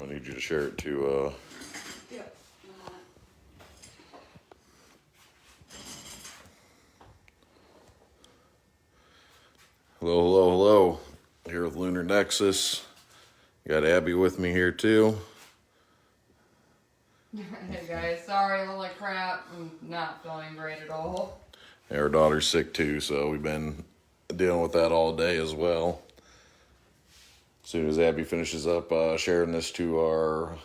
I need you to share it to, Yep. hello. Here with Lunar Nexus. Got Abby with me here too. Hey guys, sorry, I look like crap. I'm not feeling great at all. And our daughter's sick too, so we've been dealing with that all day as well. As soon as Abby finishes up sharing this to our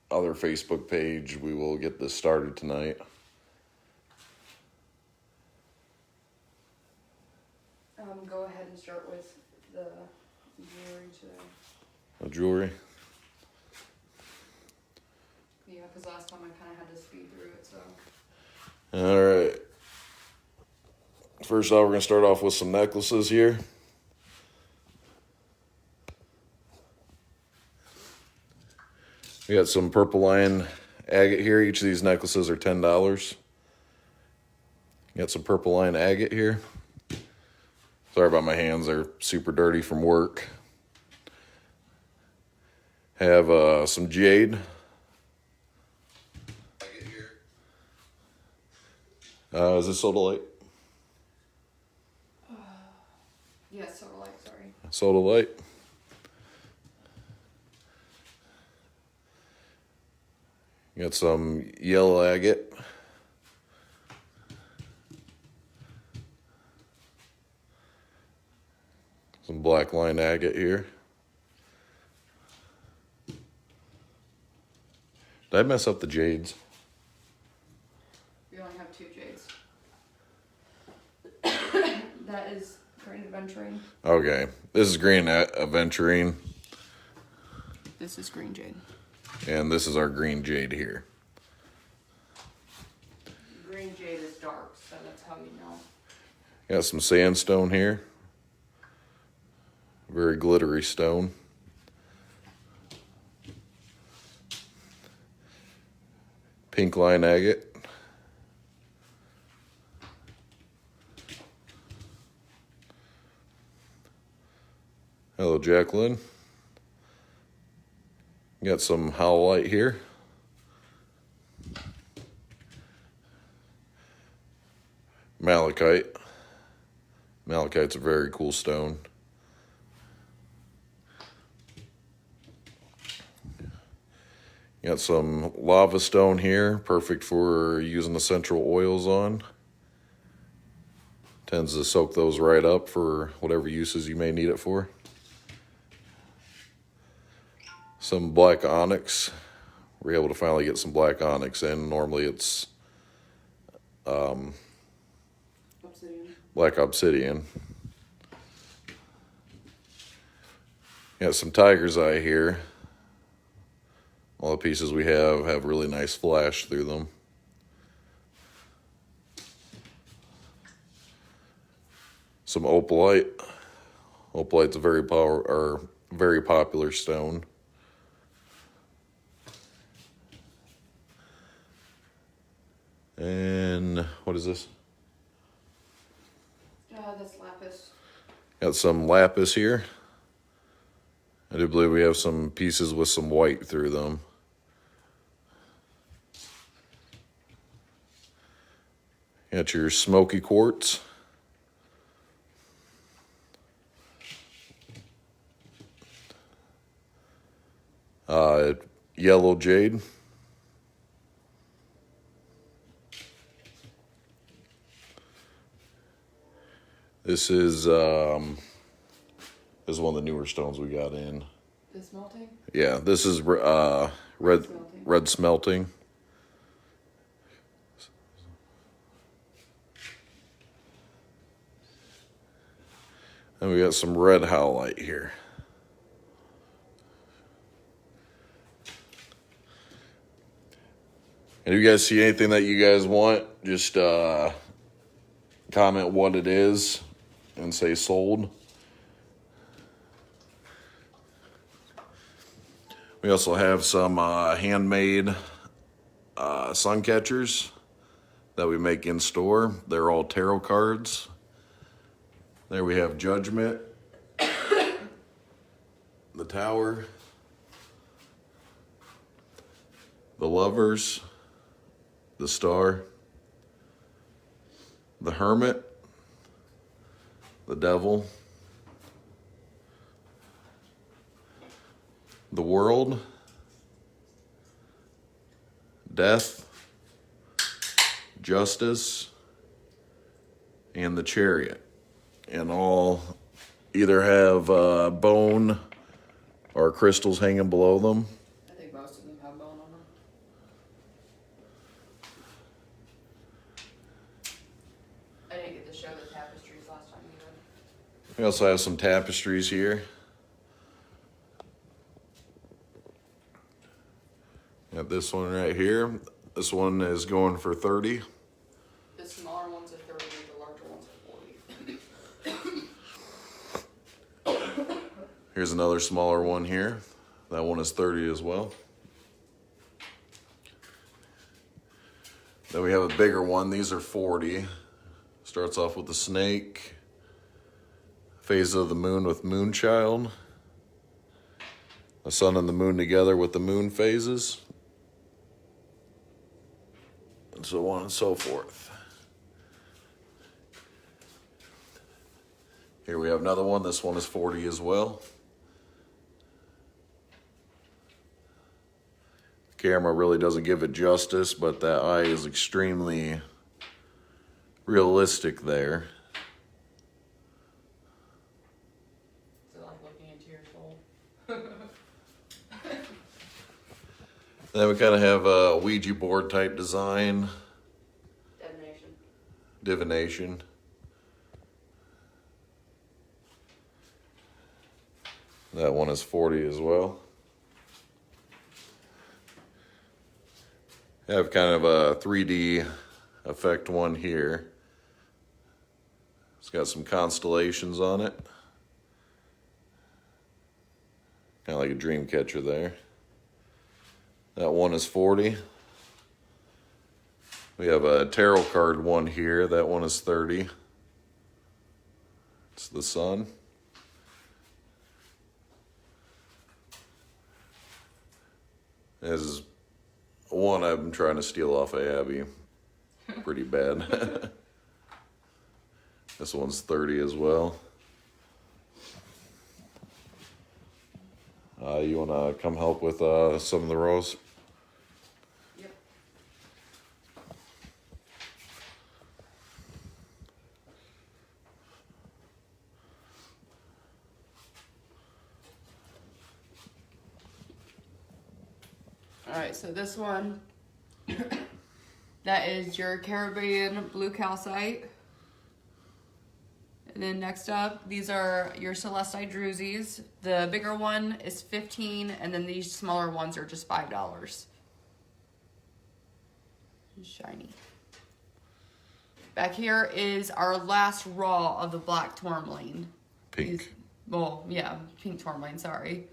other Facebook page, we will get this started tonight. Go ahead and start with the jewelry today. The jewelry. Yeah, because last time I kind of had to speed through it, so. All right. First off, we're going to start off with some necklaces here. We got some purple line agate here. Each of these necklaces are $10. Got some purple line agate here. Sorry about my hands, they're super dirty from work. Have some jade. Is this soda light? Yes, sort of like, sorry. Soda light. Got some yellow agate. Some black line agate here. Did I mess up the jades? We only have 2 jades. That is green aventurine. Okay, this is green aventurine, This is green jade. and this is our green jade here. Green jade is dark, so that's how you know. Got some sandstone here. Very glittery stone. Pink line agate. Hello, Jacqueline. Got some howlite here. Malachite. Malachite's a very cool stone. Got some lava stone here, perfect for using essential oils on. Tends to soak those right up for whatever uses you may need it for. Some black onyx. We're able to finally get some black onyx in. Normally it's Obsidian. black obsidian. Got some tiger's eye here. All the pieces we have really nice flash through them. Some opalite. Opalite's a very popular stone. And what is this? That's lapis. Got some lapis here. I do believe we have some pieces with some white through them. Got your smoky quartz. Yellow jade. This is one of the newer stones we got in. The smelting? Yeah, this is red smelting. And we got some red howlite here. And if you guys see anything that you guys want, just comment what it is and say sold. We also have some handmade sun catchers that we make in store. They're all tarot cards. There we have Judgment, the Tower, the Lovers, the Star, the Hermit, the Devil, the World, Death, Justice, and the Chariot. And all either have bone or crystals hanging below them. I think most of them have bone on them. I didn't get to show the tapestries last time either. We also have some tapestries here. Got this one right here. This one is going for 30. The smaller ones are 30, the larger ones are 40. Here's another smaller one here. That one is 30 as well. Then we have a bigger one. These are 40. Starts off with the snake. Phase of the moon with Moonchild. The sun and the moon together with the moon phases. And so on and so forth. Here we have another one. This one is 40 as well. Camera really doesn't give it justice, but that eye is extremely realistic there. Is it like looking into your soul? Then we kind of have a Ouija board type design. Divination. That one is 40 as well. I have kind of a 3D effect one here. It's got some constellations on it. Kind of like a dream catcher there. That one is 40. We have a tarot card one here. That one is 30. It's the sun. This is one I'm trying to steal off of Abby. Pretty bad. This one's 30 as well. You want to come help with some of the rows? Yep. Alright, so this one, that is your Caribbean blue calcite. And then next up, these are your Celestite Druzies. The bigger one is $15, and then these smaller ones are just $5. Shiny. Back here is our last raw of the black tourmaline. Pink. Pink tourmaline, sorry.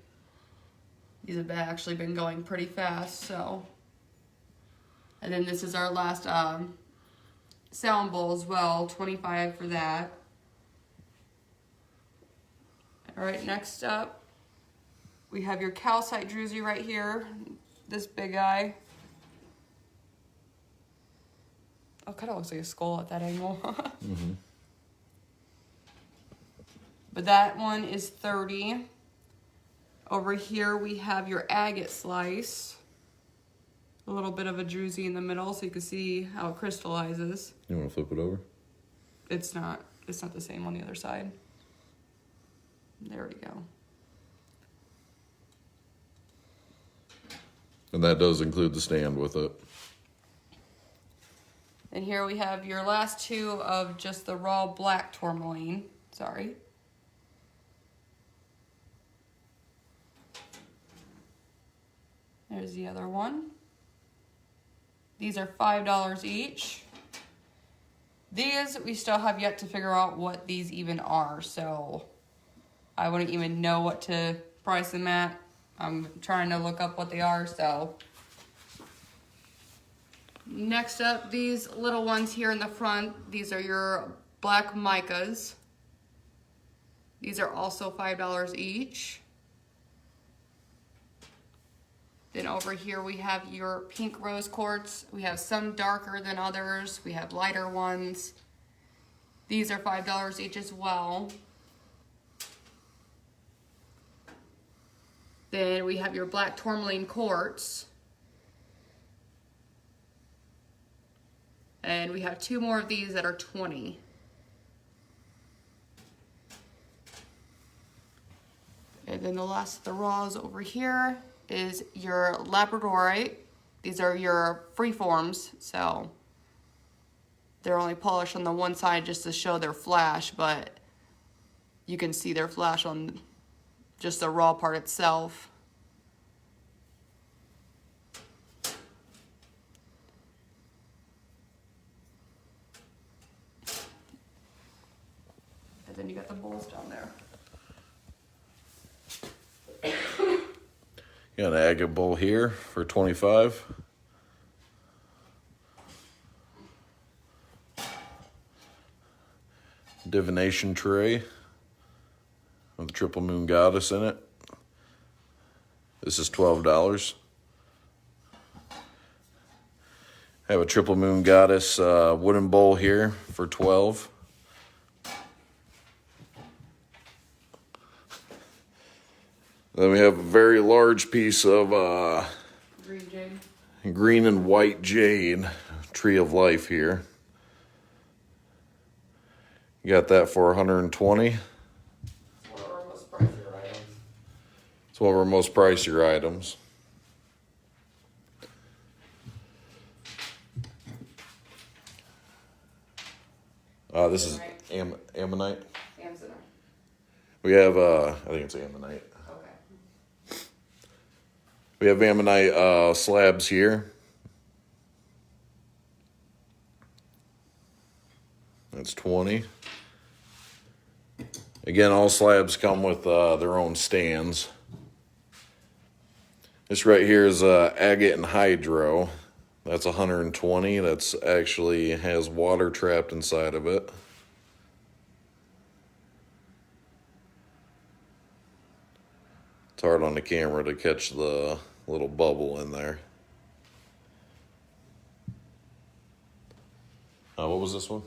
These have actually been going pretty fast, so. And then this is our last sound bowl as well, 25 for that. All right, next up, we have your calcite druzy right here, this big guy. Oh, kind of looks like a skull at that angle. Mm-hmm. But that one is 30. Over here we have your agate slice. A little bit of a druzy in the middle so you can see how it crystallizes. You want to flip it over? It's not the same on the other side. There we go. And that does include the stand with it. And here we have your last two of just the raw black tourmaline. Sorry. There's the other one. These are $5 each. These, we still have yet to figure out what these even are, so I wouldn't even know what to price them at. I'm trying to look up what they are, so. Next up, these little ones here in the front, these are your black micas. These are also $5 each. Then over here we have your pink rose quartz. We have some darker than others. We have lighter ones. These are $5 each as well. Then we have your black tourmaline quartz. And we have 2 more of these that are 20. And then the last of the raws over here is your labradorite. These are your free forms, so they're only polished on the one side just to show their flash, but you can see their flash on just the raw part itself. And then you got the bowls down there. Got an agate bowl here for $25. Divination tray with a triple moon goddess in it. This is $12. I have a triple moon goddess wooden bowl here for $12. Then we have a very large piece of Green jade. green and white jade, tree of life here. You got that for $120. It's one of our most pricier items. It's one of our most pricier items. This is ammonite. Amazonite. We have, I think it's ammonite. Okay. We have ammonite slabs here. That's 20. Again, all slabs come with their own stands. This right here is agate and hydro. That's 120. That's actually has water trapped inside of it. It's hard on the camera to catch the little bubble in there. What was this one?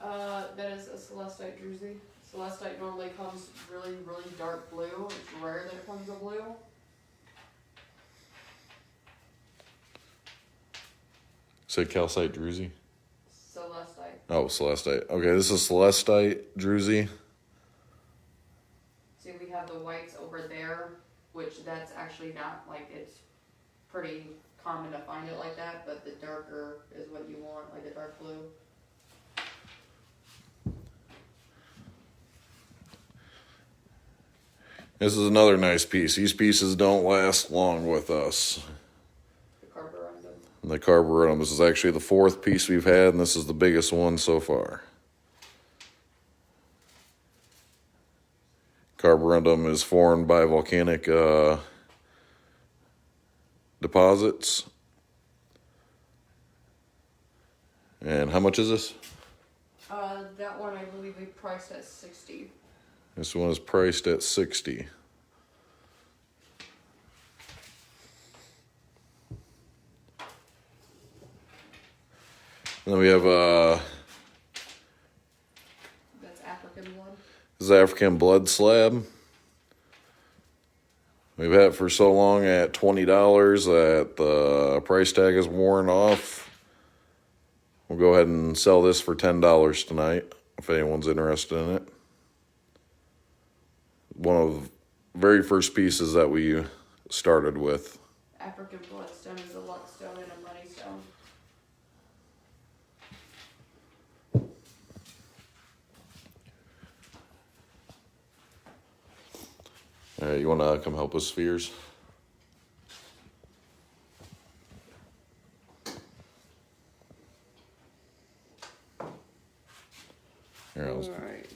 That is a celestite druzy. Celestite normally comes really, really dark blue. It's rare that it comes a blue. Say calcite druzy. Celestite. Oh, celestite. Okay, this is celestite druzy. See, we have the whites over there, which that's actually not like it's pretty common to find it like that, but the darker is what you want, like the dark blue. This is another nice piece. These pieces don't last long with us. The carborundum. The carborundum. This is actually the 4th piece we've had, and this is the biggest one so far. Carborundum is formed by volcanic deposits. And how much is this? That one I believe we priced at $60. This one is priced at $60. Then we have That's African blood. this is African blood slab. We've had it for so long at $20 that the price tag is worn off. We'll go ahead and sell this for $10 tonight if anyone's interested in it. One of the very first pieces that we started with. African bloodstone is a luck stone and a money stone. All right, you want to come help with spheres? Here, All right.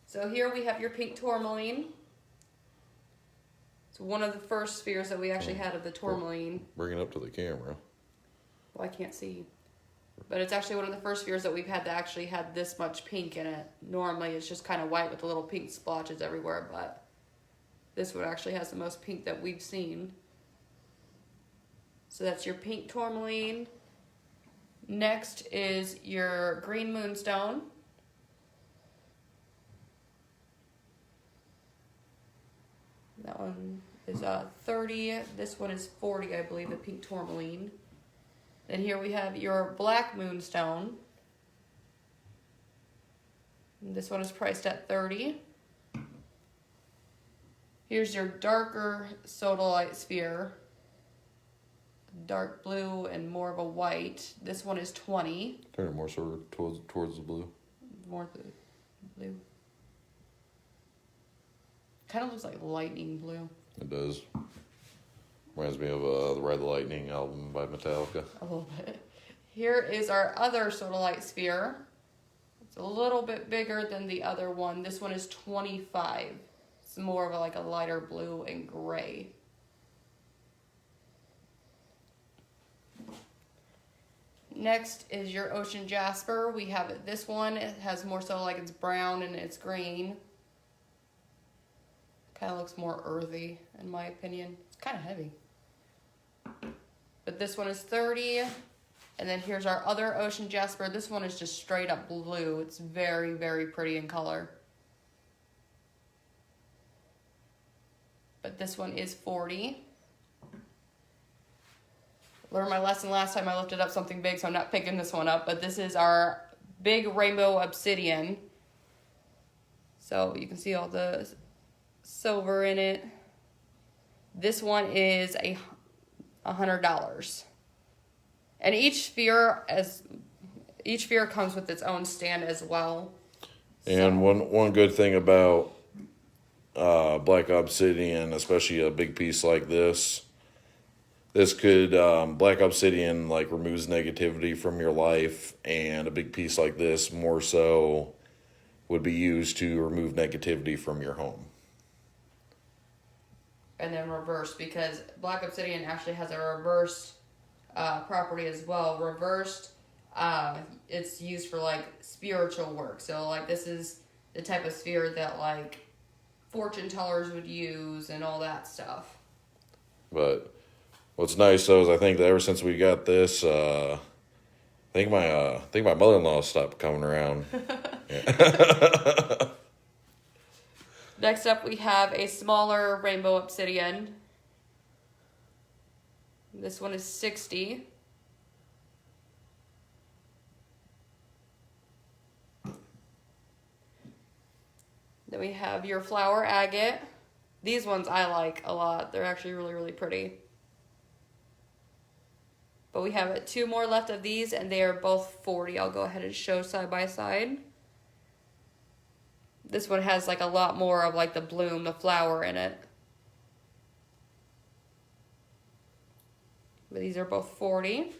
So here we have your pink tourmaline. It's one of the first spheres that we actually had of the tourmaline. Bring it up to the camera. Well, I can't see. But it's actually one of the first spheres that we've had that actually had this much pink in it. Normally it's just kind of white with the little pink splotches everywhere, but this one actually has the most pink that we've seen. So that's your pink tourmaline. Next is your green moonstone. That one is 30. This one is 40, I believe, the pink tourmaline. Then here we have your black moonstone. And this one is priced at 30. Here's your darker sodalite sphere. Dark blue and more of a white. This one is 20. Turn it more so towards the blue. More the blue. Kind of looks like lightning blue. It does. Reminds me of the Ride the Lightning album by Metallica. A little bit. Here is our other sodalite sphere. It's a little bit bigger than the other one. This one is 25. It's more of like a lighter blue and gray. Next is your ocean jasper. We have it. This one, it has more so like it's brown and it's green. Kind of looks more earthy in my opinion. It's kind of heavy. But this one is 30. And then here's our other ocean jasper. This one is just straight up blue. It's very, very pretty in color. But this one is 40. Learned my lesson last time I lifted up something big, so I'm not picking this one up. But this is our big rainbow obsidian. So you can see all the silver in it. This one is $100. And each sphere comes with its own stand as well. And one good thing about black obsidian, especially a big piece like this could black obsidian like removes negativity from your life, and a big piece like this more so would be used to remove negativity from your home. And then reversed, because black obsidian actually has a reversed property as well. Reversed, it's used for like spiritual work. So like this is the type of sphere that like fortune tellers would use and all that stuff. But what's nice though is I think that ever since we got this, I think my mother-in-law stopped coming around. Next up we have a smaller rainbow obsidian. This one is 60. Then we have your flower agate. These ones I like a lot. They're actually really, really pretty. But we have 2 more left of these, and they are both 40. I'll go ahead and show side by side. This one has like a lot more of like the bloom, the flower in it. But these are both 40.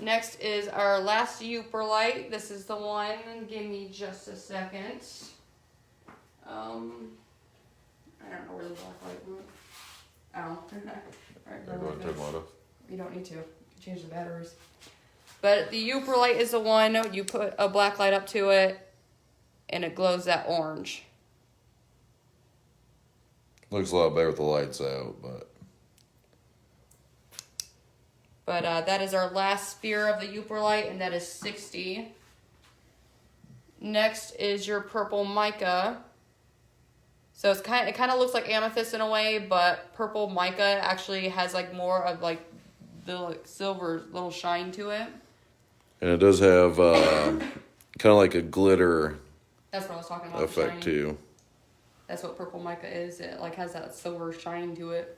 Next is our last Euperlite. This is the one. Give me just a second. I don't know where the black light went. Oh. Right, you don't need to. You can change the batteries. But the Euperlite is the one. You put a black light up to it, and it glows that orange. Looks a lot better with the lights out, but that is our last sphere of the Euperlite, and that is 60. Next is your purple mica. So it kind of looks like amethyst in a way, but purple mica actually has like more of like the like silver little shine to it. and it does have kind of like a glitter That's what I was talking about. effect too. That's what purple mica is. It like has that silver shine to it.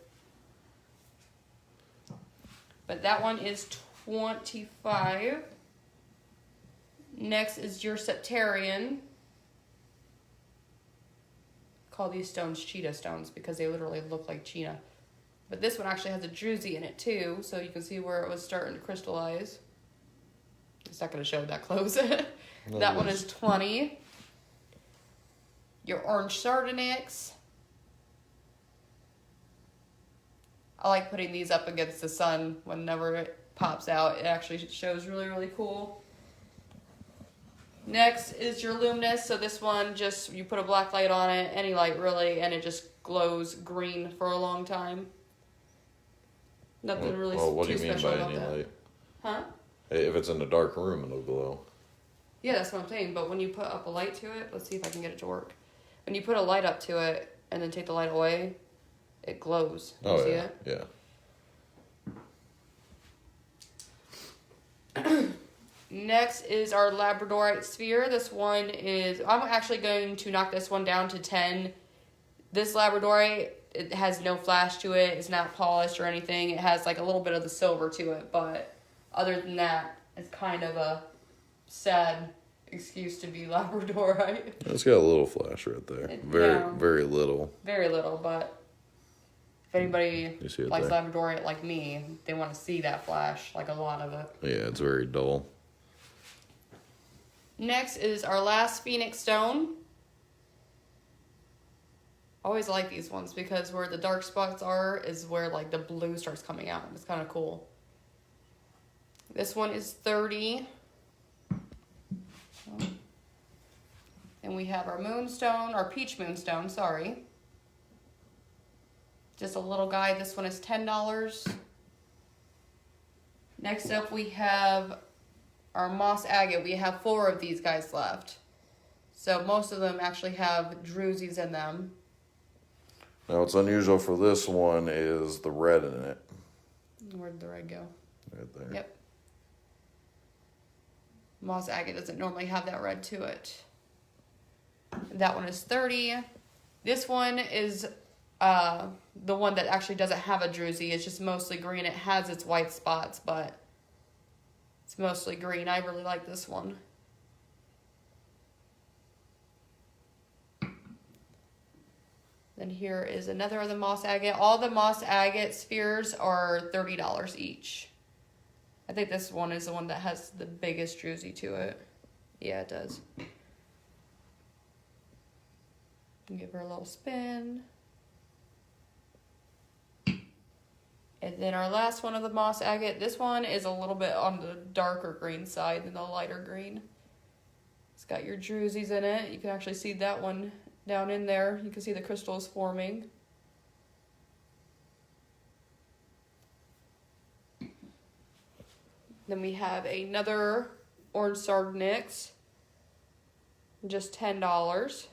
But that one is 25. Next is your septarian. Call these stones cheetah stones because they literally look like cheetah. But this one actually has a druzy in it too, so you can see where it was starting to crystallize. It's not going to show that close. That one is 20. Your orange sardonyx. I like putting these up against the sun whenever pops out. It actually shows really, really cool. Next is your luminous. So this one, just you put a black light on it, any light really, and it just glows green for a long time. Nothing really Well, what do too you mean special by about any that. light? Huh? If it's in a dark room, it'll glow. Yeah, that's what I'm saying. But when you put up a light to it, let's see if I can get it to work. When you put a light up to it and then take the light away, it glows. You see it? Yeah. Next is our labradorite sphere. This one is, I'm actually going to knock this one down to 10. This labradorite, it has no flash to it. It's not polished or anything. It has like a little bit of the silver to it, but other than that, it's kind of a sad excuse to be labradorite. It's got a little flash right there. Very little. Very little, but if anybody You see it likes there? labradorite like me, they want to see that flash, like a lot of it. Yeah, it's very dull. Next is our last Phoenix Stone. Always like these ones because where the dark spots are is where like the blue starts coming out. It's kind of cool. This one is 30. And we have our moonstone, our peach moonstone, sorry. Just a little guy. This one is $10. Next up we have our moss agate. We have 4 of these guys left. So most of them actually have drusies in them. Now, what's unusual for this one is the red in it. Where'd the red go? Right there. Yep. Moss agate doesn't normally have that red to it. That one is 30. This one is the one that actually doesn't have a druzy. It's just mostly green. It has its white spots, but it's mostly green. I really like this one. Then here is another of the moss agate. All the moss agate spheres are $30 each. I think this one is the one that has the biggest druzy to it. Yeah, it does. Give her a little spin. And then our last one of the moss agate. This one is a little bit on the darker green side than the lighter green. It's got your drusies in it. You can actually see that one down in there. You can see the crystals forming. Then we have another orange sardonyx. Just $10.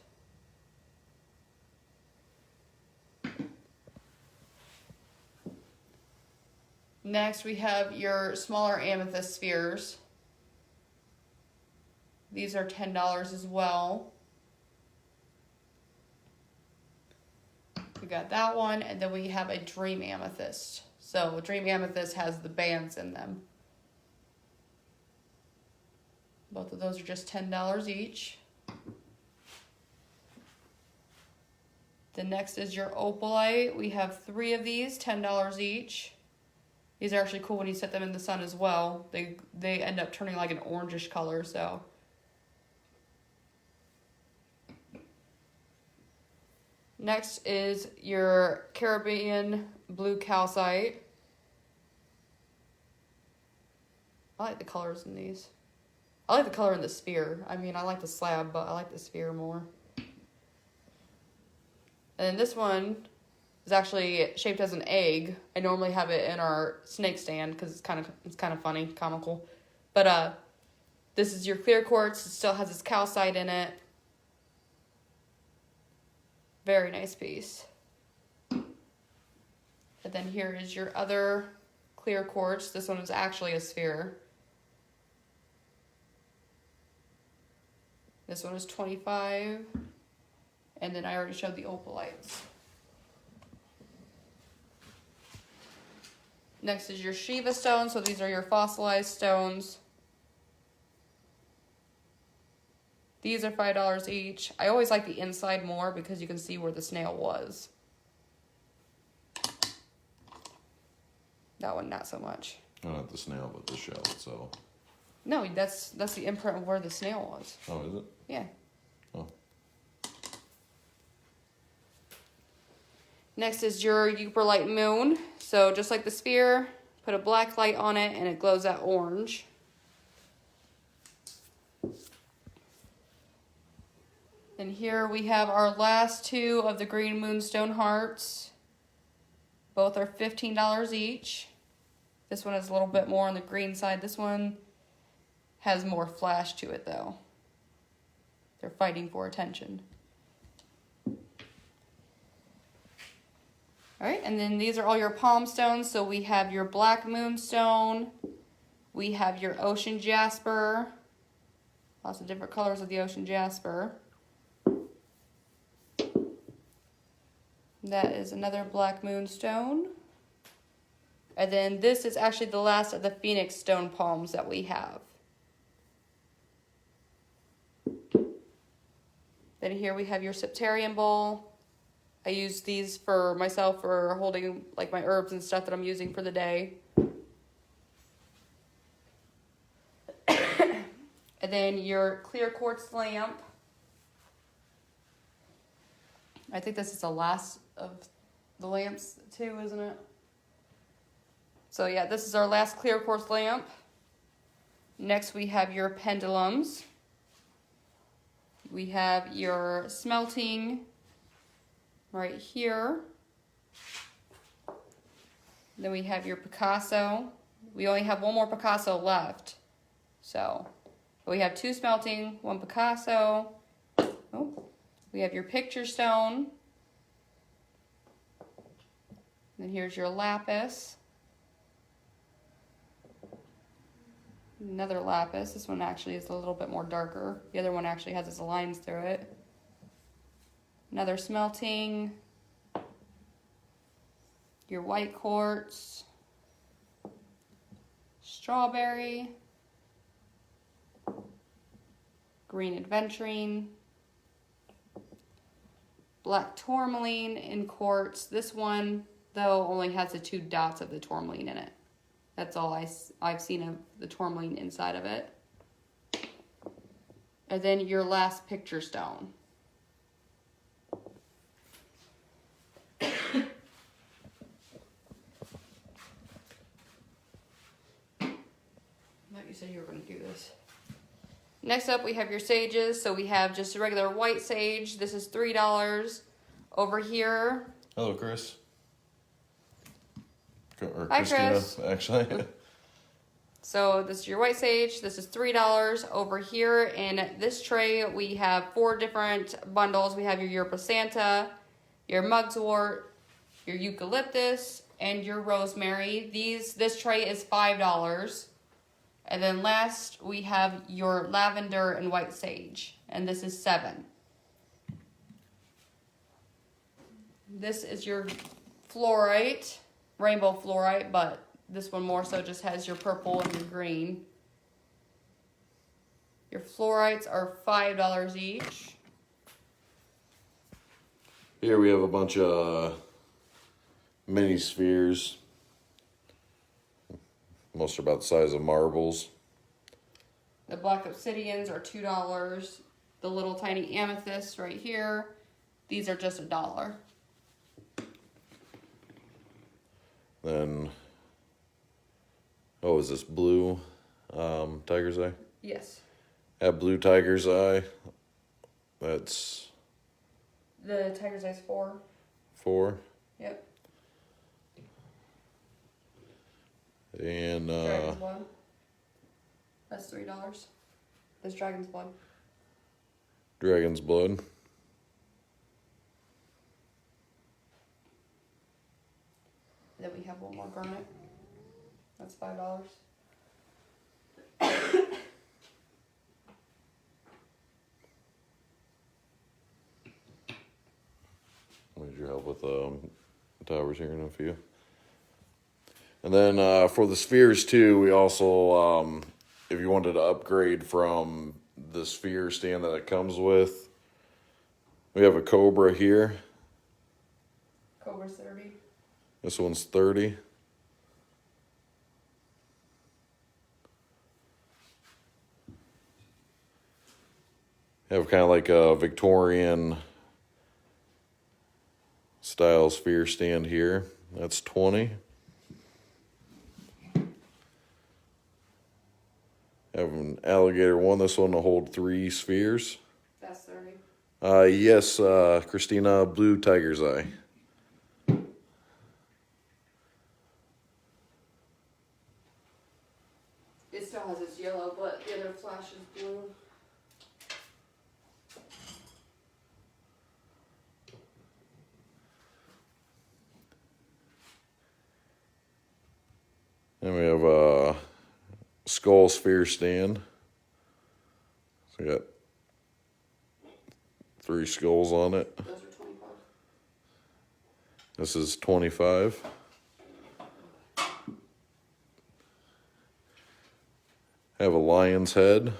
Next, we have your smaller amethyst spheres. These are $10 as well. We got that one, and then we have a dream amethyst. So, dream amethyst has the bands in them. Both of those are just $10 each. The next is your opalite. We have 3 of these, $10 each. These are actually cool when you set them in the sun as well. They end up turning like an orangish color, so. Next is your Caribbean blue calcite. I like the colors in these. I like the color in the sphere. I mean, I like the slab, but I like the sphere more. And this one is actually shaped as an egg. I normally have it in our snake stand because it's kind of funny, comical. But this is your clear quartz. It still has its calcite in it. Very nice piece. And then here is your other clear quartz. This one is actually a sphere. This one is $25. And then I already showed the opalites. Next is your Shiva stone. So these are your fossilized stones. These are $5 each. I always like the inside more because you can see where the snail was. That one, not so much. Not the snail, but the shell itself. No, that's the imprint of where the snail was. Oh, is it? Yeah. Oh. Next is your Euperlite moon. So just like the sphere, Put a black light on it and it glows that orange. And here we have our last two of the green moonstone hearts. Both are $15 each. This one is a little bit more on the green side. This one has more flash to it though. They're fighting for attention. All right, and then these are all your palm stones. So we have your black moonstone. We have your ocean jasper. Lots of different colors of the ocean jasper. That is another black moonstone. And then this is actually the last of the phoenix stone palms that we have. Then here we have your septarian bowl. I use these for myself for holding like my herbs and stuff that I'm using for the day. And then your clear quartz lamp. I think this is the last of the lamps too, isn't it? So yeah, this is our last clear quartz lamp. Next we have your pendulums. We have your smelting right here. Then we have your Picasso. We only have one more Picasso left. So we have two smelting, one Picasso. Oh, we have your picture stone. Then here's your lapis. Another lapis. This one actually is a little bit more darker. The other one actually has its lines through it. Another smelting. Your white quartz. Strawberry. Green aventurine. Black tourmaline in quartz. This one, though, only has the 2 dots of the tourmaline in it. That's all I've seen of the tourmaline inside of it. And then your last picture stone. I thought you said you were going to do this. Next up, we have your sages. So we have just a regular white sage. This is $3. Over here. Hello, Chris. Or Hi, Christina, Chris. actually. So this is your white sage. This is $3. Over here in this tray, we have 4 different bundles. We have your Yerba Santa, your mugwort, your eucalyptus, and your rosemary. This tray is $5. And then last, we have your lavender and white sage, and this is $7. This is your fluorite, rainbow fluorite, but this one more so just has your purple and your green. Your fluorites are $5 each. Here we have a bunch of mini spheres. Most are about the size of marbles. The black obsidians are $2. The little tiny amethysts right here, these are just $1. Then, oh, is this blue tiger's eye? Yes. Have blue tiger's eye. That's The tiger's eye's $4. $4. Yep. And Dragon's blood. That's $3. This dragon's blood. dragon's blood. Then we have one more garnet. That's $5. I need your help with towers here in a few. And then for the spheres too, we also, if you wanted to upgrade from the sphere stand that it comes with, we have a Cobra here. Cobra's 30. This one's 30. Have kind of like a Victorian style sphere stand here. That's 20. Have an alligator one. This one will hold 3 spheres. That's 30. Yes, Christina, blue tiger's eye. It still has its yellow, but the other flash is blue. And we have a skull sphere stand. So we got 3 skulls on it. Those are 25. This is 25. Have a lion's head.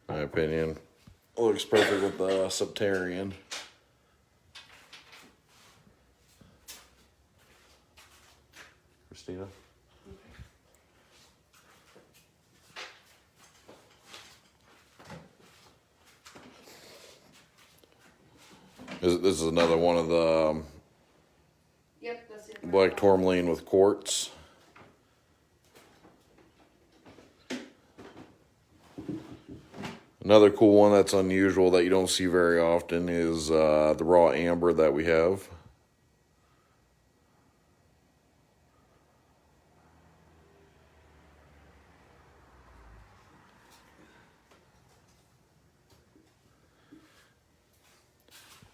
My opinion. Looks perfect with the Septarian. Christina? This is another one of the Yep, that's it. black tourmaline with quartz. Another cool one that's unusual that you don't see very often is the raw amber that we have.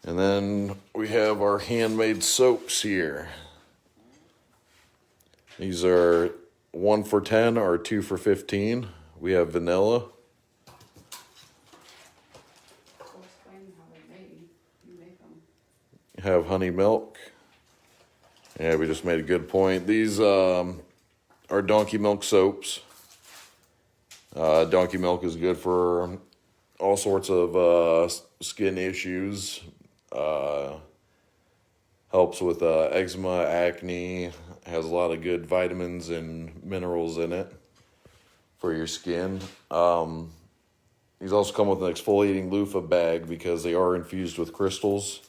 And then we have our handmade soaps here. These are 1 for 10 or 2 for 15. We have vanilla. So explain how they're made. You make them. Have honey milk. Yeah, we just made a good point. These are donkey milk soaps. Donkey milk is good for all sorts of skin issues. Helps with eczema, acne. Has a lot of good vitamins and minerals in it for your skin. These also come with an exfoliating loofah bag because they are infused with crystals.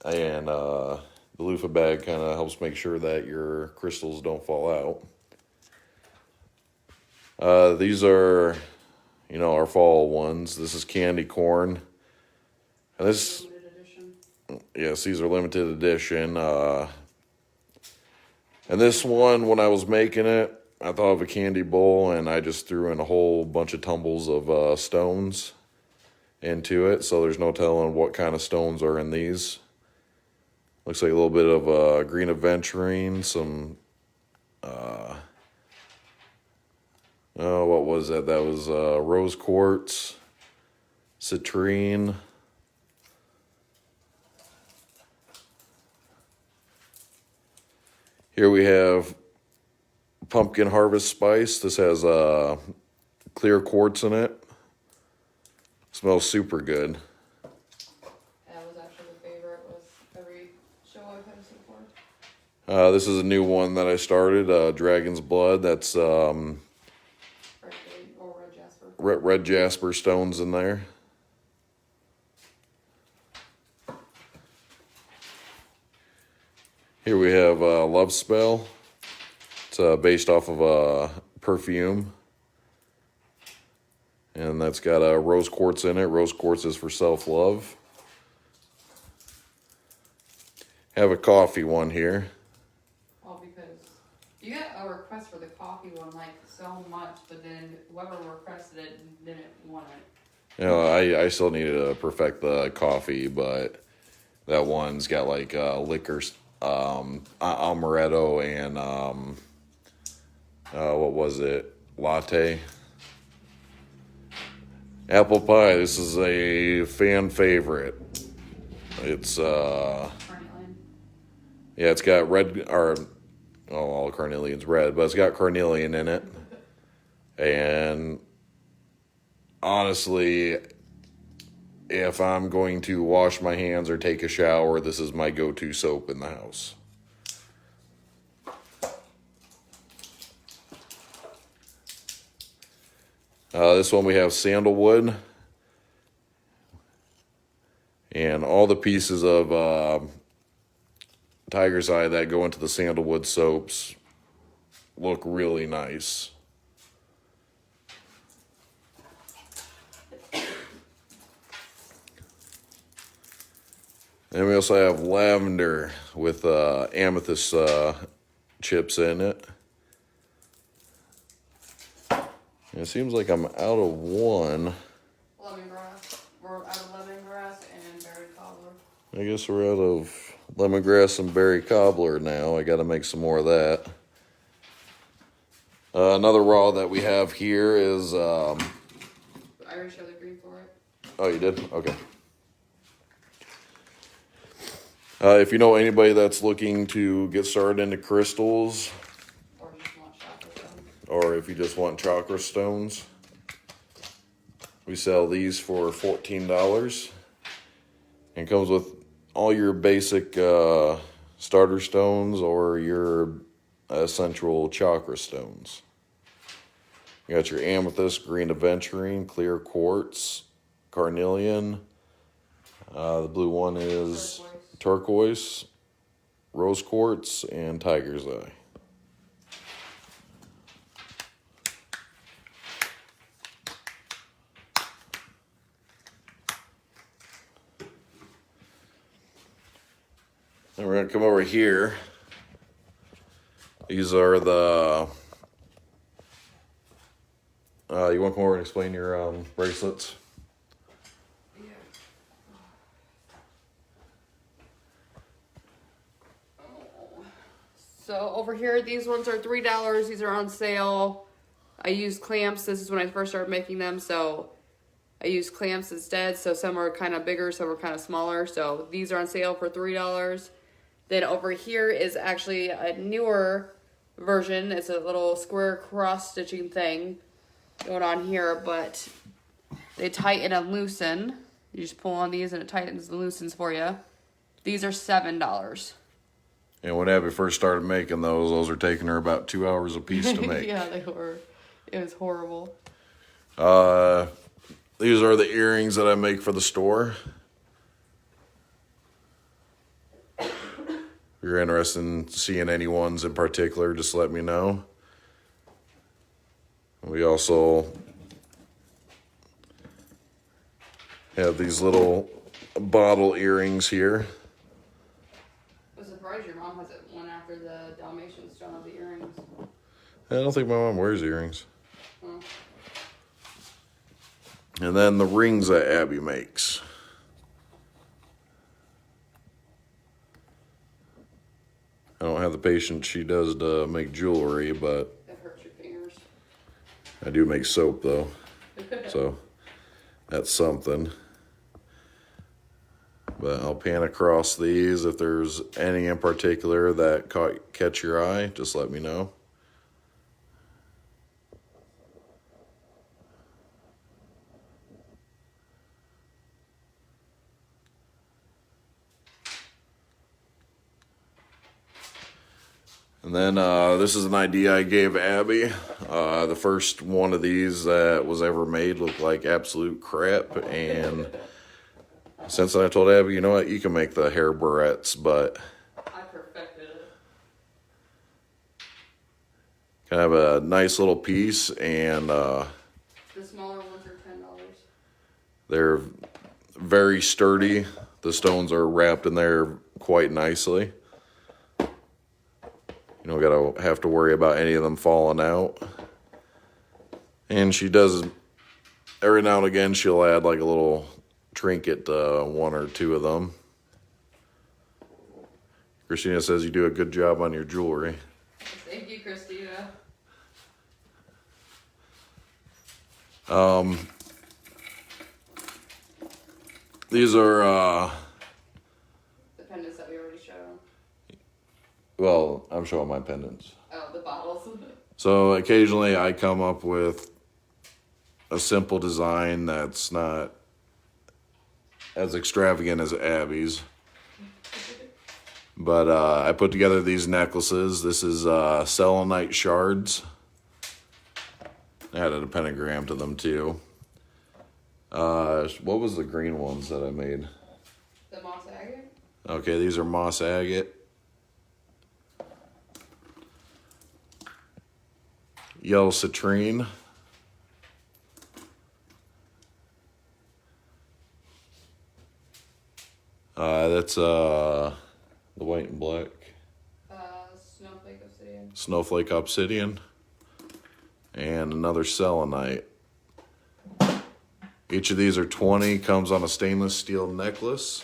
And the loofah bag kind of helps make sure that your crystals don't fall out. These are, our fall ones. This is candy corn. And this, Limited edition. yes, these are limited edition. And this one, when I was making it, I thought of a candy bowl, and I just threw in a whole bunch of tumbles of stones into it. So there's no telling what kind of stones are in these. Looks like a little bit of green aventurine, some, what was that? That was rose quartz, citrine. Here we have pumpkin harvest spice. This has clear quartz in it. Smells super good. That was actually the favorite. Was every show I've hosted for. This is a new one that I started, Dragon's Blood. That's Red Jade or Red Jasper. red jasper stones in there. Here we have Love Spell. It's based off of a perfume. And that's got rose quartz in it. Rose quartz is for self-love. Have a coffee one here. Well, because you got a request for the coffee one like so much, but then whoever requested it didn't want it. I still need to perfect the coffee, but that one's got like liquor, amaretto, and what was it? Latte. Apple pie. This is a fan favorite. It's Carnelian. yeah, it's got red, or all carnelian's red, but it's got carnelian in it. And honestly, if I'm going to wash my hands or take a shower, this is my go-to soap in the house. This one we have sandalwood. And all the pieces of tiger's eye that go into the sandalwood soaps look really nice. And we also have lavender with amethyst chips in it. And it seems like I'm out of one. Lemongrass. We're out of lemongrass and berry cobbler. I guess we're out of lemongrass and berry cobbler now. I got to make some more of that. Another raw that we have here is... I already showed the green for it. Oh, you did? Okay. If you know anybody that's looking to get started into crystals, Or just want chocolate stones. or if you just want chakra stones, we sell these for $14. And comes with all your basic starter stones or your essential chakra stones. You got your amethyst, green aventurine, clear quartz, carnelian. The blue one is turquoise, rose quartz, and tiger's eye. And we're going to come over here. These are the... you want to come over and explain your bracelets? So over here, these ones are $3. These are on sale. I used clamps. This is when I first started making them, so I used clamps instead. So some are kind of bigger, some are kind of smaller. So these are on sale for $3. Then over here is actually a newer version. It's a little square cross stitching thing going on here, but they tighten and loosen. You just pull on these and it tightens and loosens for you. These are $7. And when Abby first started making those were taking her about 2 hours a piece to make. Yeah, they were. It was horrible. These are the earrings that I make for the store. If you're interested in seeing any ones in particular, just let me know. We also have these little bottle earrings here. I'm surprised your mom hasn't one after the Dalmatians don't have the earrings. I don't think my mom wears earrings. Oh. And then the rings that Abby makes. I don't have the patience she does to make jewelry, but That hurts your fingers. I do make soap though. So that's something. But I'll pan across these. If there's any in particular that catch your eye, just let me know. And then this is an idea I gave Abby. The first one of these that was ever made looked like absolute crap. And since then I told Abby, you know what, you can make the hair barrettes, but I perfected it. kind of a nice little piece. And The smaller ones are $10. they're very sturdy. The stones are wrapped in there quite nicely. You don't have to worry about any of them falling out. And she does, every now and again, she'll add like a little trinket to one or two of them. Christina says you do a good job on your jewelry. Thank you, Christina. These are, The pendants that we already showed. well, I'm showing my pendants. Oh, the bottles. So occasionally I come up with a simple design that's not as extravagant as Abby's. But I put together these necklaces. This is selenite shards. I added a pentagram to them too. What was the green ones that I made? The moss agate. Okay, these are moss agate. yellow citrine. That's the white and black. Snowflake obsidian. Snowflake obsidian. And another selenite. Each of these are 20, comes on a stainless steel necklace.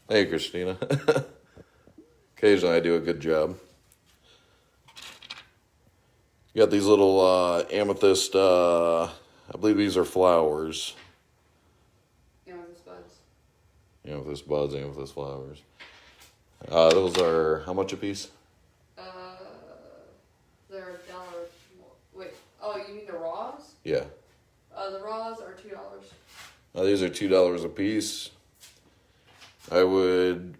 Hey, Christina. Occasionally I do a good job. You got these little amethyst, I believe these are flowers. Amethyst buds. Amethyst buds, amethyst flowers. Those are, how much a piece? They're $1. Wait, oh, you mean the raws? Yeah. The raws are $2. These are $2 a piece. I would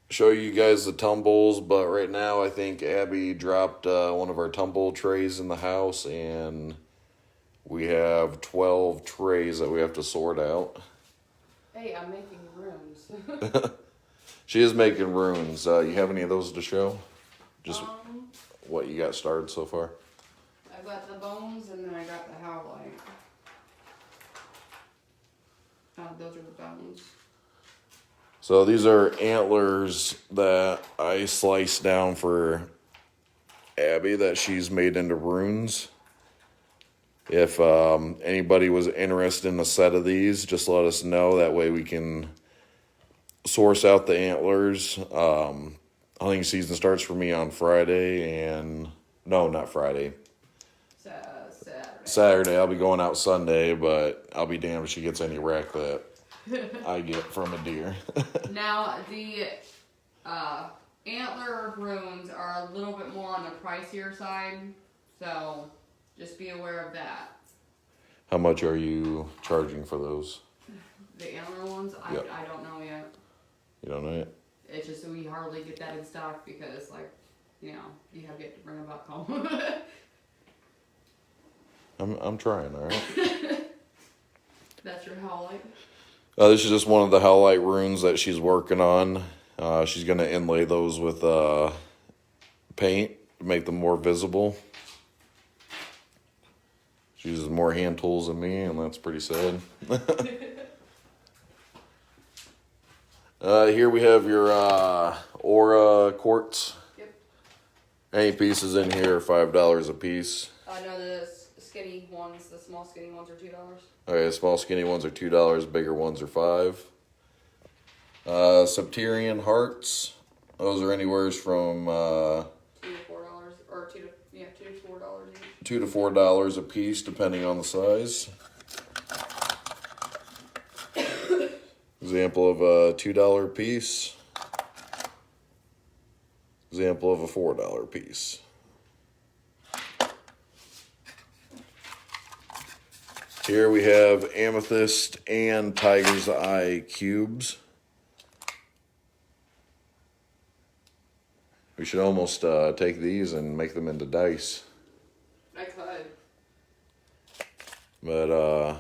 show you guys the tumbles, but right now I think Abby dropped one of our tumble trays in the house, and we have 12 trays that we have to sort out. Hey, I'm making rooms. She is making runes. You have any of those to show? Just what you got started so far? I got the bones and then I got the howlite. Those are the bones. So these are antlers that I sliced down for Abby that she's made into runes. If anybody was interested in a set of these, just let us know. That way we can source out the antlers. Hunting season starts for me on Friday, and no, not Friday. Saturday. Saturday. I'll be going out Sunday, but I'll be damned if she gets any rack that I get from a deer. Now the antler runes are a little bit more on the pricier side, so just be aware of that. How much are you charging for those? The antler ones, Yep. I don't know yet. You don't know yet? It's just we hardly get that in stock because, like, you have to bring them back home. I'm trying, all right? That's your howlite? This is just one of the howlite runes that she's working on. She's going to inlay those with paint to make them more visible. She uses more hand tools than me, and that's pretty sad. Here we have your Aura quartz. Yep. Any pieces in here are $5 a piece. No, the skinny ones, the small skinny ones are $2. Okay, small skinny ones are $2, bigger ones are $5. Septerian hearts, those are anywhere from $2 to $4, or $2 to $4 each. $2 to $4 a piece, depending on the size. Example of a $2 piece. Example of a $4 piece. Here we have amethyst and tiger's eye cubes. We should almost take these and make them into dice. I could. But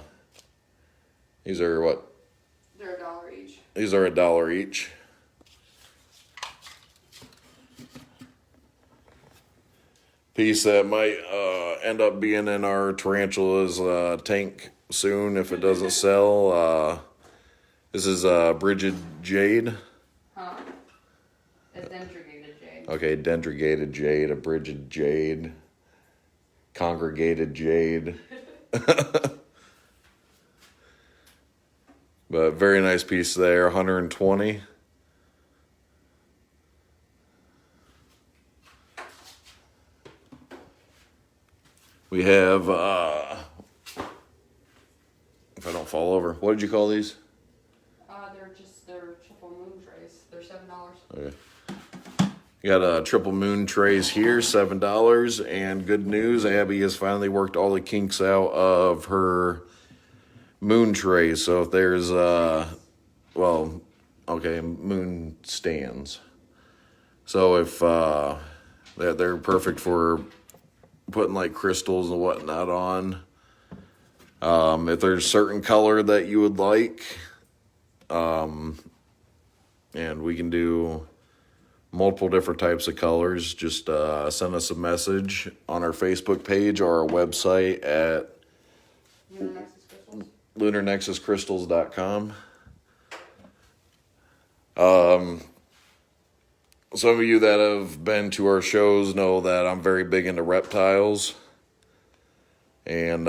these are what? They're $1 each. These are $1 each. Piece that might end up being in our tarantula's tank soon if it doesn't sell. This is Brigid Jade. Huh? It's dendrigated jade. Okay, dendrigated jade, a Brigid Jade, congregated jade. But very nice piece there, 120. We have, if I don't fall over, what did you call these? They're triple moon trays. They're $7. Okay. You got triple moon trays here, $7. And good news, Abby has finally worked all the kinks out of her moon trays. So if there's, moon stands. So if they're perfect for putting like crystals and whatnot on. If there's a certain color that you would like, and we can do multiple different types of colors. Just send us a message on our Facebook page or our website at lunarnexuscrystals.com. Some of you that have been to our shows know that I'm very big into reptiles. And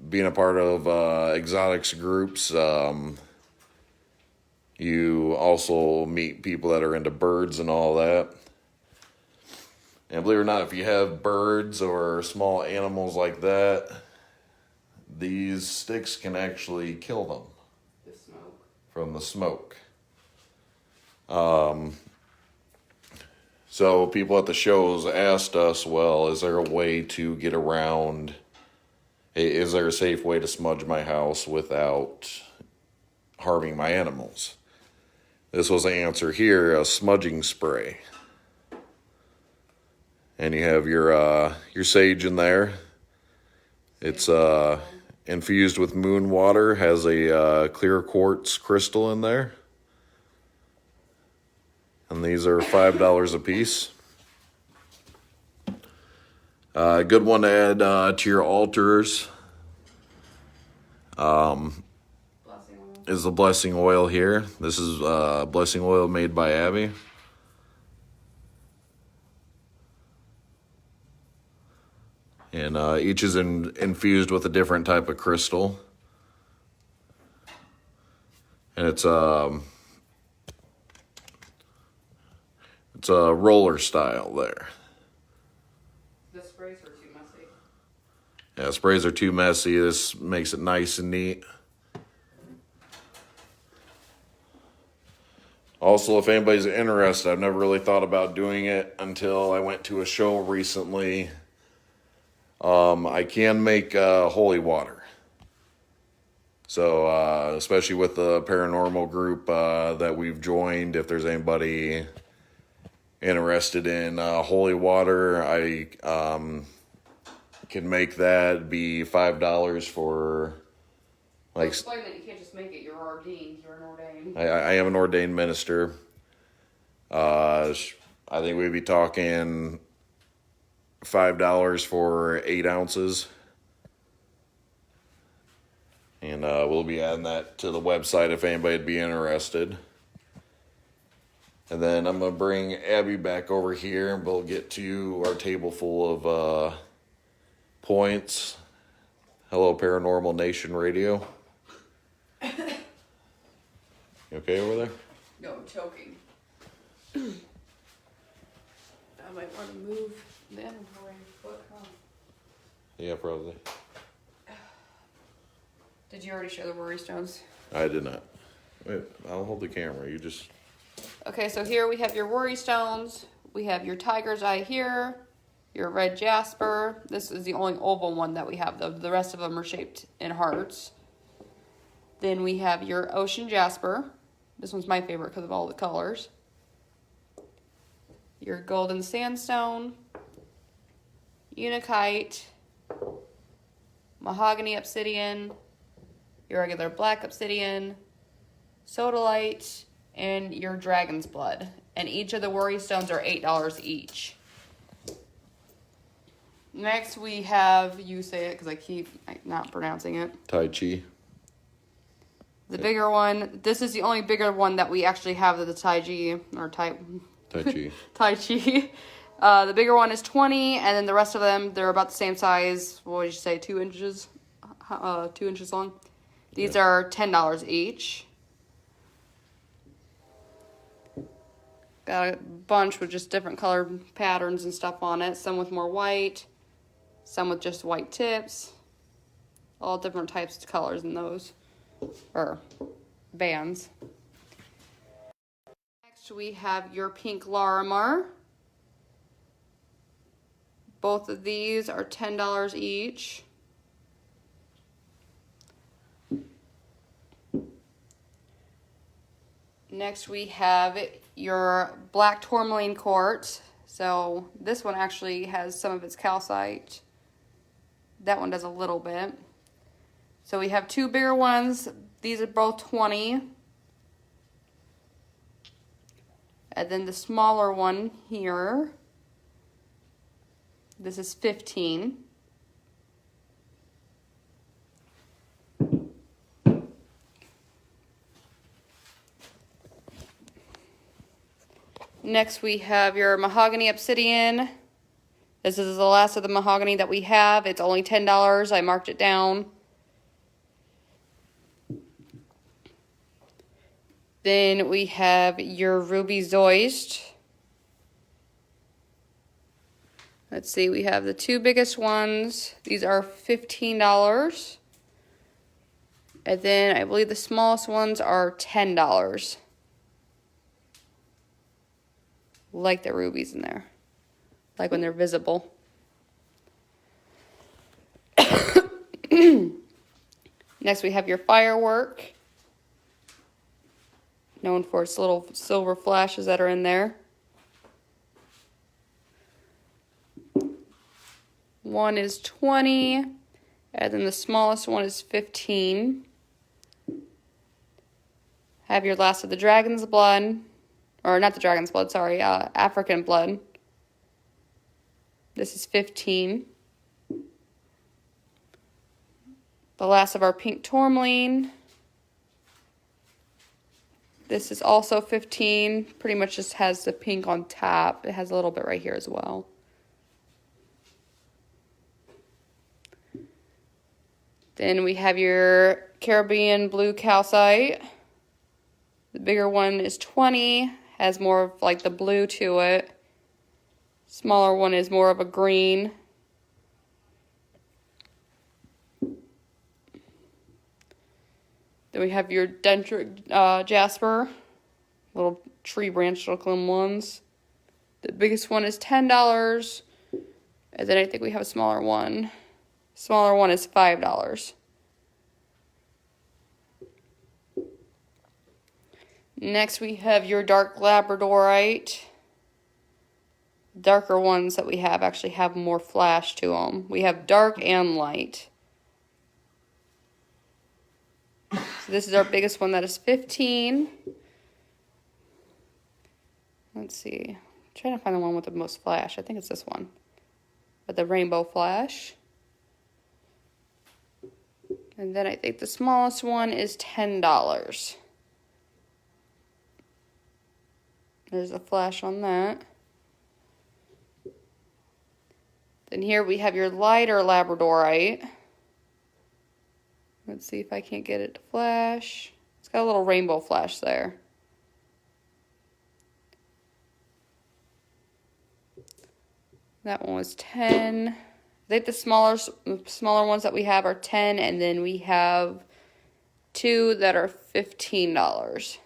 being a part of exotics groups, you also meet people that are into birds and all that. And believe it or not, if you have birds or small animals like that, these sticks can actually kill them. The smoke. From the smoke. So people at the shows asked us, well, is there a way to get around, is there a safe way to smudge my house without harming my animals? This was the answer here, a smudging spray. And you have your sage in there. It's infused with moon water, has a clear quartz crystal in there. And these are $5 a piece. A good one to add to your altars is the blessing oil here. This is blessing oil made by Abby. And each is infused with a different type of crystal. And it's a roller style there. The sprays are too messy. Yeah, sprays are too messy. This makes it nice and neat. Also, if anybody's interested, I've never really thought about doing it until I went to a show recently. I can make holy water. So, especially with the paranormal group that we've joined, if there's anybody interested in holy water, I can make that. It'd be $5 for like. Explain that you can't just make it. You're ordained. You're an ordained. I am an ordained minister. I think we'd be talking $5 for 8 ounces. And we'll be adding that to the website if anybody'd be interested. And then I'm going to bring Abby back over here and we'll get to our table full of points. Hello, Paranormal Nation Radio. You okay over there? No, I'm choking. I might want to move the inventory foot, huh? Yeah, probably. Did you already show the worry stones? I did not. Wait, I'll hold the camera. You just... Okay, so here we have your worry stones. We have your tiger's eye here. Your red jasper. This is the only oval one that we have, though. The rest of them are shaped in hearts. Then we have your ocean jasper. This one's my favorite because of all the colors. Your golden sandstone. Unakite. Mahogany obsidian. Your regular black obsidian. Sodalite. And your dragon's blood. And each of the worry stones are $8 each. Next we have, you say it because I keep not pronouncing it. Tai Chi. The bigger one. This is the only bigger one that we actually have, the Tai Chi. Tai Chi. Tai Chi. The bigger one is 20, and then the rest of them, they're about the same size. What would you say, 2 inches? 2 inches long. These are $10 each. Got a bunch with just different color patterns and stuff on it. Some with more white. Some with just white tips. All different types of colors in those. Or bands. Next we have your pink Larimar. Both of these are $10 each. Next we have your black tourmaline quartz. So this one actually has some of its calcite. That one does a little bit. So we have 2 bigger ones. These are both 20. And then the smaller one here, this is 15. Next we have your mahogany obsidian. This is the last of the mahogany that we have. It's only $10. I marked it down. Then we have your ruby zoist. Let's see, we have the two biggest ones. These are $15. And then I believe the smallest ones are $10. Like the rubies in there. Like when they're visible. Next we have your firework. Known for its little silver flashes that are in there. One is 20, and then the smallest one is 15. Have your last of the dragon's blood, or not the dragon's blood, sorry, African blood. This is 15. The last of our pink tourmaline. This is also 15. Pretty much just has the pink on top. It has a little bit right here as well. Then we have your Caribbean blue calcite. The bigger one is 20, has more of like the blue to it. Smaller one is more of a green. Then we have your dendritic jasper, little tree branch looking ones. The biggest one is $10, and then I think we have a smaller one. Smaller one is $5. Next we have your dark labradorite. Darker ones that we have actually have more flash to them. We have dark and light. So this is our biggest one, that is 15. Let's see. I'm trying to find the one with the most flash. I think it's this one. With the rainbow flash. And then I think the smallest one is $10. There's a flash on that. Then here we have your lighter labradorite. Let's see if I can't get it to flash. It's got a little rainbow flash there. That one was 10. I think the smaller ones that we have are 10, and then we have two that are $15.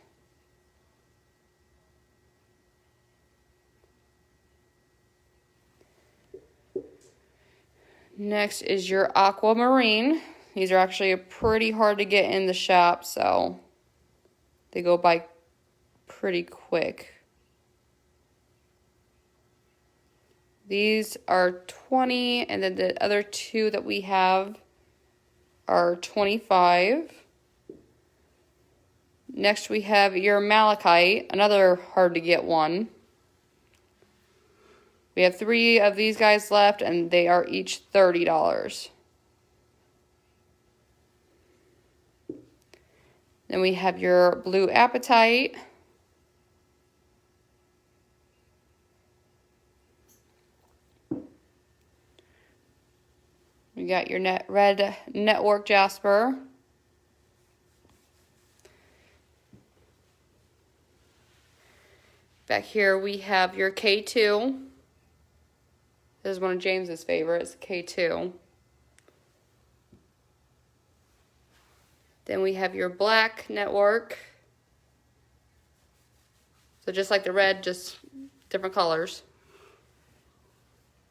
Next is your aquamarine. These are actually pretty hard to get in the shop, so they go by pretty quick. These are 20, and then the other two that we have are 25. Next we have your malachite, another hard to get one. We have 3 of these guys left, and they are each $30. Then we have your blue apatite. We got your red network jasper. Back here we have your K2. This is one of James's favorites, K2. Then we have your black network. So just like the red, just different colors.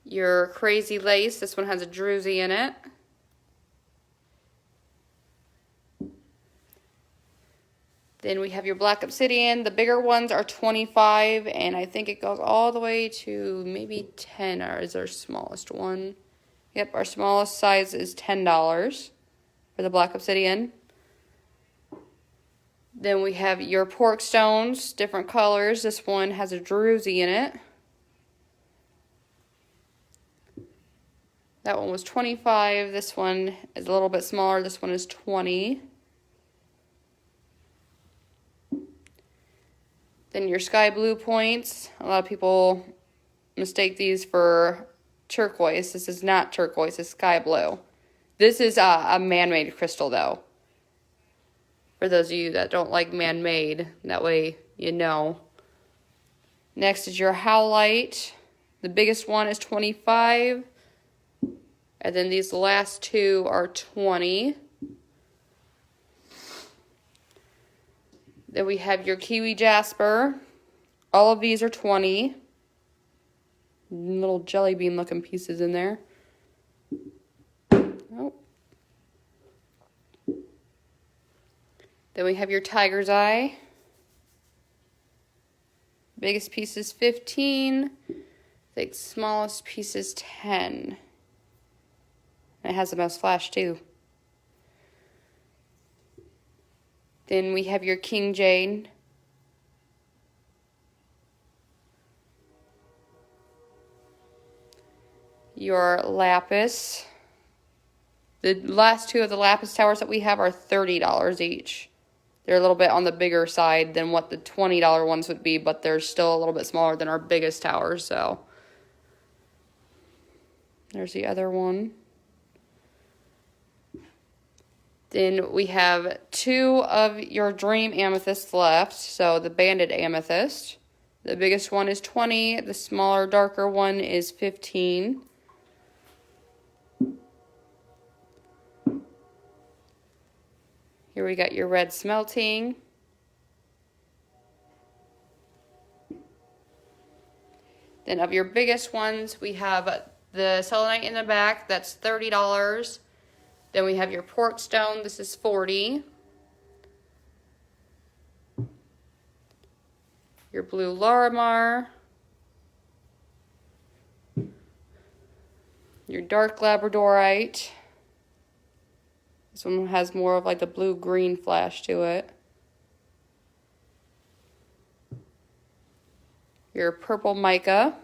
Your crazy lace, this one has a druzy in it. Then we have your black obsidian. The bigger ones are 25, and I think it goes all the way to maybe 10, or is our smallest one. Yep, our smallest size is $10 for the black obsidian. Then we have your pork stones, different colors. This one has a druzy in it. That one was 25. This one is a little bit smaller. This one is 20. Then your sky blue points. A lot of people mistake these for turquoise. This is not turquoise, it's sky blue. This is a man-made crystal though. For those of you that don't like man-made, that way you know. Next is your howlite. The biggest one is 25. And then these last two are 20. Then we have your kiwi jasper. All of these are 20. Little jelly bean looking pieces in there. Oh. Then we have your tiger's eye. Biggest piece is 15. I think smallest piece is 10. And it has the most flash too. Then we have your king jade. Your lapis. The last two of the lapis towers that we have are $30 each. They're a little bit on the bigger side than what the $20 ones would be, but they're still a little bit smaller than our biggest towers, so. There's the other one. Then we have two of your dream amethysts left, so the banded amethyst. The biggest one is 20, the smaller, darker one is 15. Here we got your red smelting. Then of your biggest ones, we have the selenite in the back, that's $30. Then we have your pork stone, this is 40. Your blue Larimar. Your dark labradorite. This one has more of like the blue-green flash to it. Your purple mica.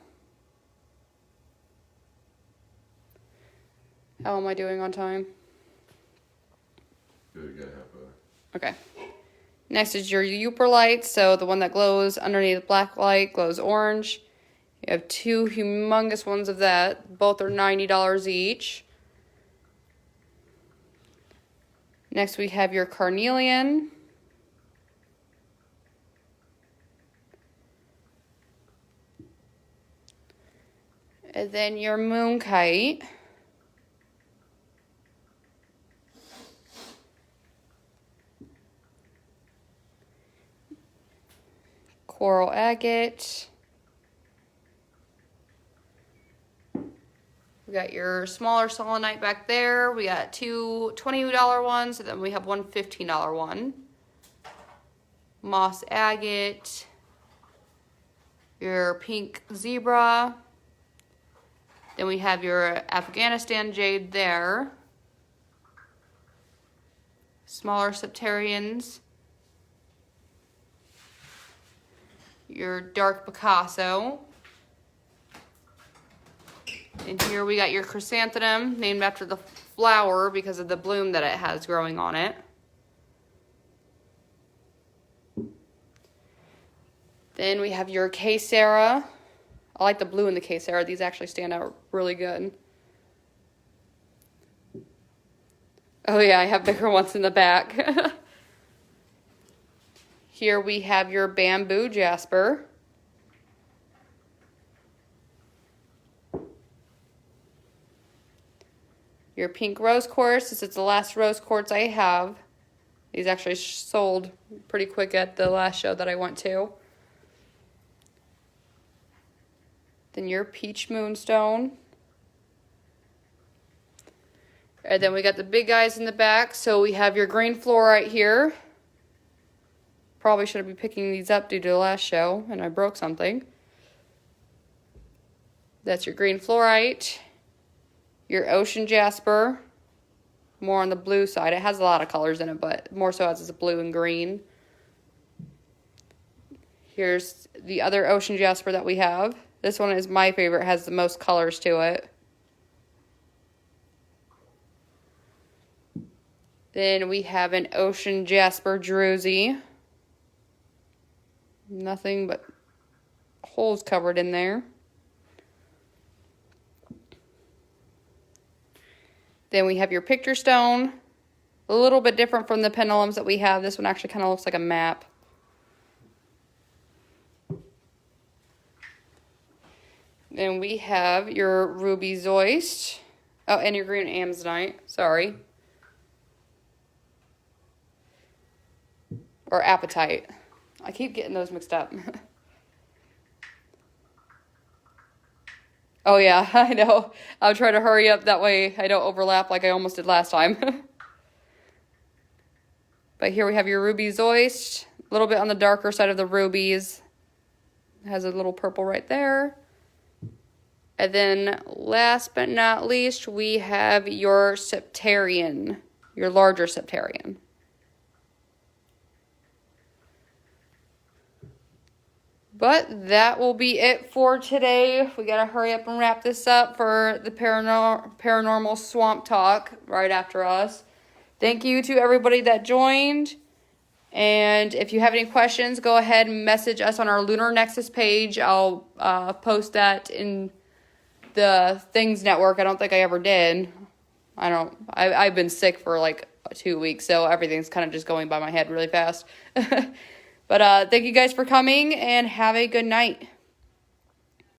How am I doing on time? Good, got half hour. Okay. Next is your Euperlite, so the one that glows underneath the black light glows orange. You have two humongous ones of that. Both are $90 each. Next we have your carnelian. And then your moonkite. Coral agate. We got your smaller selenite back there. We got two $20 ones, and then we have one $15 one. Moss agate. Your pink zebra. Then we have your Afghanistan jade there. Smaller septarians. Your dark Picasso. And here we got your chrysanthemum, named after the flower because of the bloom that it has growing on it. Then we have your Casera. I like the blue in the Casera. These actually stand out really good. Oh yeah, I have bigger ones in the back. Here we have your bamboo jasper. Your pink rose quartz. This is the last rose quartz I have. These actually sold pretty quick at the last show that I went to. Then your peach moonstone. And then we got the big guys in the back. So we have your green fluorite here. Probably shouldn't be picking these up due to the last show, and I broke something. That's your green fluorite. Your ocean jasper. More on the blue side. It has a lot of colors in it, but more so as it's blue and green. Here's the other ocean jasper that we have. This one is my favorite, has the most colors to it. Then we have an ocean jasper druzy. Nothing but holes covered in there. Then we have your picture stone. A little bit different from the pendulums that we have. This one actually kind of looks like a map. Then we have your ruby zoist. Oh, and your green amazonite. Sorry. Or apatite. I keep getting those mixed up. Oh yeah, I know. I'll try to hurry up, that way I don't overlap like I almost did last time. But here we have your ruby zoist. A little bit on the darker side of the rubies. It has a little purple right there. And then last but not least, we have your septarian. Your larger septarian. But that will be it for today. We gotta hurry up and wrap this up for the paranormal swamp talk right after us. Thank you to everybody that joined. And if you have any questions, go ahead and message us on our Lunar Nexus page. I'll post that in the Things Network. I don't think I ever did. I've been sick for like 2 weeks, so everything's kind of just going by my head really fast. But thank you guys for coming, and have a good night.